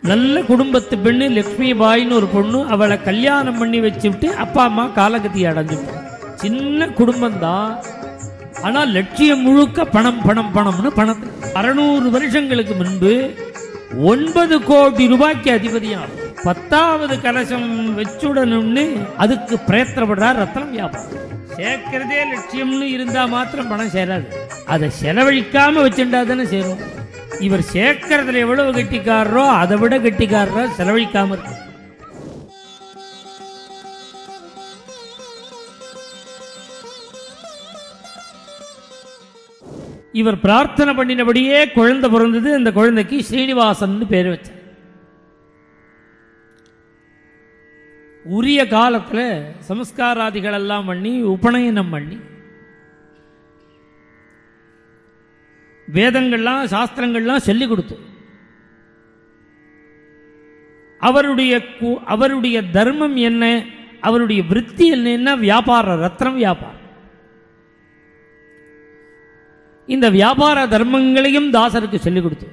நல்ல குடும்பத்து பெண்ணு லட்சுமி பாயின்னு ஒரு பொண்ணு, அவளை கல்யாணம் பண்ணி வச்சுட்டு அப்பா அம்மா காலகதி அடைஞ்சுட்டாங்க. சின்ன குடும்பம் தான், ஆனால் லட்சியம் முழுக்க பணம் பணம் பணம்னு பணம். 600 வருஷங்களுக்கு முன்பு 9 கோடி ரூபாய்க்கு அதிபதியாகும். 10வது கலசம் வச்சுடணும்னு அதுக்கு பிரயத்தனப்படுறார் ரத்னம் வியாபாரம். சேர்க்கிறதே லட்சியம்னு இருந்தா மாத்திரம் பணம் சேராது, அதை செலவழிக்காம வச்சுட்டா தானே சேரும். இவர் சேர்க்கறதுல எவ்வளவு கெட்டிக்காரரோ அதை விட கெட்டிக்காரரோ செலவழிக்காம இருக்கு. இவர் பிரார்த்தனை பண்ணினபடியே குழந்தை பிறந்தது. அந்த குழந்தைக்கு ஸ்ரீனிவாசன் பேர் வச்சார். உரிய காலத்தில் சம்ஸ்காராதிகள் எல்லாம் பண்ணி உபநயனம் பண்ணி வேதங்கள்லாம் சாஸ்திரங்கள்லாம் சொல்லிக் கொடுத்து அவருடைய தர்மம் என்ன, அவருடைய விருத்தி என்ன, வியாபாரம், ரத்னம் வியாபாரம். இந்த வியாபார தர்மங்களையும் தாசருக்கு சொல்லிக் கொடுத்து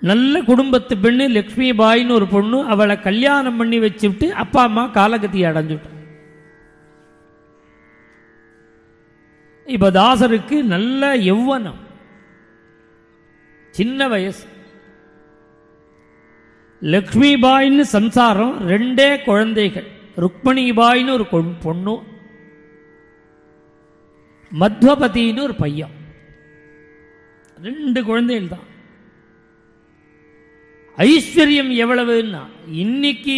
நல்ல குடும்பத்து பெண்ணு லட்சுமி பாயின்னு ஒரு பொண்ணு, அவளை கல்யாணம் பண்ணி வச்சுட்டு அப்பா அம்மா காலகதி அடைஞ்சுட்டாங்க. இப்ப தாசருக்கு நல்ல யௌவனம், சின்ன வயசு. லக்ஷ்மி பாயின்னு சம்சாரம், 2 குழந்தைகள். ருக்மணி பாயின்னு ஒரு பொண்ணு, மத்வபதின்னு ஒரு பையன். 2 குழந்தைகள் தான். ஐஸ்வர்யம் எவ்வளவுன்னா இன்னைக்கு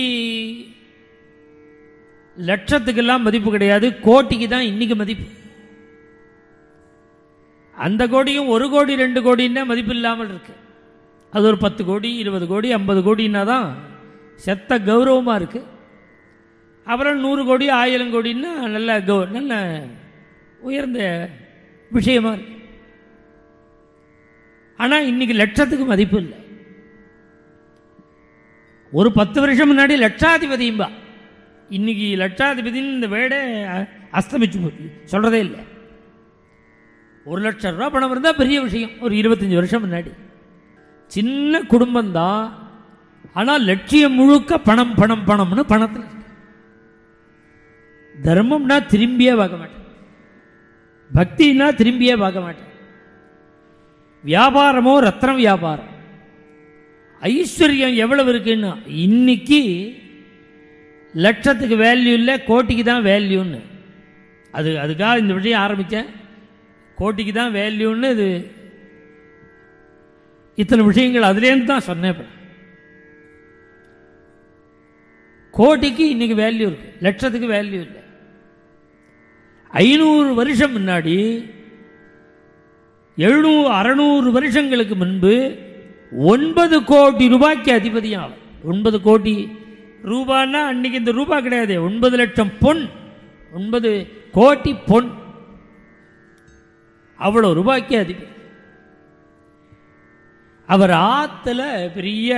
லட்சத்துக்கெல்லாம் மதிப்பு கிடையாது, கோட்டிக்கு தான் இன்னைக்கு மதிப்பு. அந்த கோடியும் 1 கோடி 2 கோடின்னா மதிப்பு இல்லாமல் இருக்கு. அது ஒரு 10 கோடி 20 கோடி 50 கோடின்னா தான் செத்த கௌரவமாக இருக்கு. அப்புறம் 100 கோடி 1000 கோடின்னா நல்ல உயர்ந்த விஷயமா இருக்கு. ஆனால் இன்னைக்கு லட்சத்துக்கு மதிப்பு இல்லை. ஒரு 10 வருஷம் முன்னாடி லட்சாதிபதியும்பா, இன்னைக்கு லட்சாதிபதினு இந்த வேடே அஸ்தமிச்சு போச்சு, சொல்றதே இல்லை. 1 லட்சம் ரூபா பணம் இருந்தால் பெரிய விஷயம். ஒரு 25 வருஷம் முன்னாடி சின்ன குடும்பம் தான், ஆனால் லட்சியம் முழுக்க பணம் பணம் பணம்னு பணத்தில். தர்மம்னா திரும்பியே பார்க்க மாட்டேன், பக்தினா திரும்பியே பார்க்க மாட்டேன். வியாபாரமோ ரத்னம் வியாபாரம். ஐஸ்வர்யம் எவ்வளவு இருக்குன்னா இன்னைக்கு லட்சத்துக்கு வேல்யூ இல்லை, கோட்டிக்கு தான் வேல்யூன்னு. அதுக்காக இந்த விஷயம் ஆரம்பித்தேன். கோட்டிக்கு தான் வேல்யூன்னு இது இத்தனை விஷயங்கள் அதுலேருந்து தான் சொன்னேன். கோட்டிக்கு இன்னைக்கு வேல்யூ இருக்கு, லட்சத்துக்கு வேல்யூ இல்லை. 500 வருஷம் முன்னாடி 600 வருஷங்களுக்கு முன்பு 9 கோடி ரூபாய்க்கு அதிபதியாகும். 9 கோடி ரூபான்னா அன்னைக்கு இந்த ரூபா கிடையாது, 9 லட்சம் பொன், 9 கோடி பொன், அவ்வளோ ரூபாய்க்கு அதிபதி. அவர் ஆத்துல பெரிய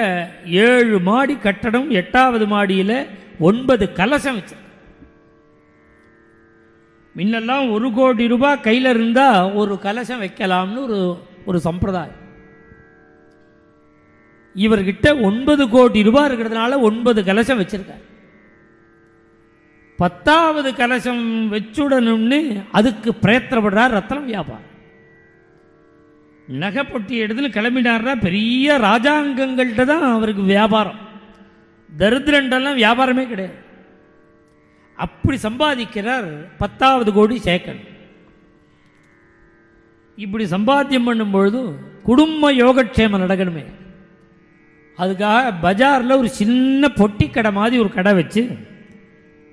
7 மாடி கட்டடம், 8வது மாடியில் 9 கலசம் வச்சார். முன்னெல்லாம் 1 கோடி ரூபாய் கையில் இருந்தால் ஒரு கலசம் வைக்கலாம்னு ஒரு சம்பிரதாயம். இவர்கிட்ட 9 கோடி ரூபாய் இருக்கிறதுனால 9 கலசம் வச்சிருக்கார். 10வது கலசம் வச்சுடணும்னு அதுக்கு பிரயத்தனப்படுறார் ரத்னம் வியாபாரம். நகைப்பட்டி எடுத்துன்னு கிளம்பினார்னா பெரிய ராஜாங்கங்கள்கிட்ட தான் அவருக்கு வியாபாரம். தரித்திரண்டெல்லாம் வியாபாரமே கிடையாது. அப்படி சம்பாதிக்கிறார். 10வது கோடி சேர்க்கணும். இப்படி சம்பாத்தியம் பண்ணும்பொழுது குடும்ப யோகக்ஷேமம் நடக்கணுமே, அதுக்காக பஜாரில் ஒரு சின்ன பொட்டி கடை மாதிரி ஒரு கடை வச்சு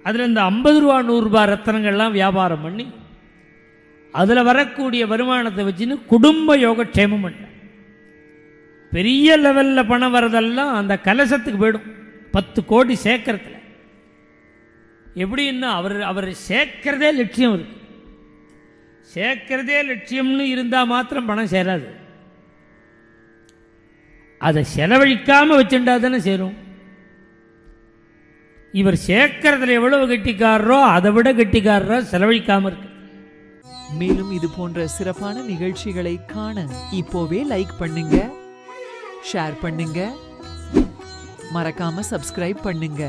அதில் இந்த 50 ரூபா 100 ரூபாய் ரத்தனங்கள்லாம் வியாபாரம் பண்ணி அதில் வரக்கூடிய வருமானத்தை வச்சுன்னு குடும்ப யோகக்ஷேமம் பண்ண. பெரிய லெவலில் பணம் வரதெல்லாம் அந்த கலசத்துக்கு போயிடும். 10 கோடி சேர்க்கறதுல எப்படின்னா அவர் சேர்க்கிறதே லட்சியம் இருக்கு. சேர்க்கிறதே லட்சியம்னு இருந்தால் மாத்திரம் பணம் சேராது, அதை செலவழிக்காம வச்சுட்டா தானே சேரும். இவர் சேர்க்கறதுல எவ்வளவு கெட்டிக்காரரோ அதை விட கெட்டிக்காரரோ செலவழிக்காம இருக்கு. மேலும் இது போன்ற சிறப்பான நிகழ்ச்சிகளை காண இப்போவே லைக் பண்ணுங்க, ஷேர் பண்ணுங்க, மறக்காம சப்ஸ்கிரைப் பண்ணுங்க.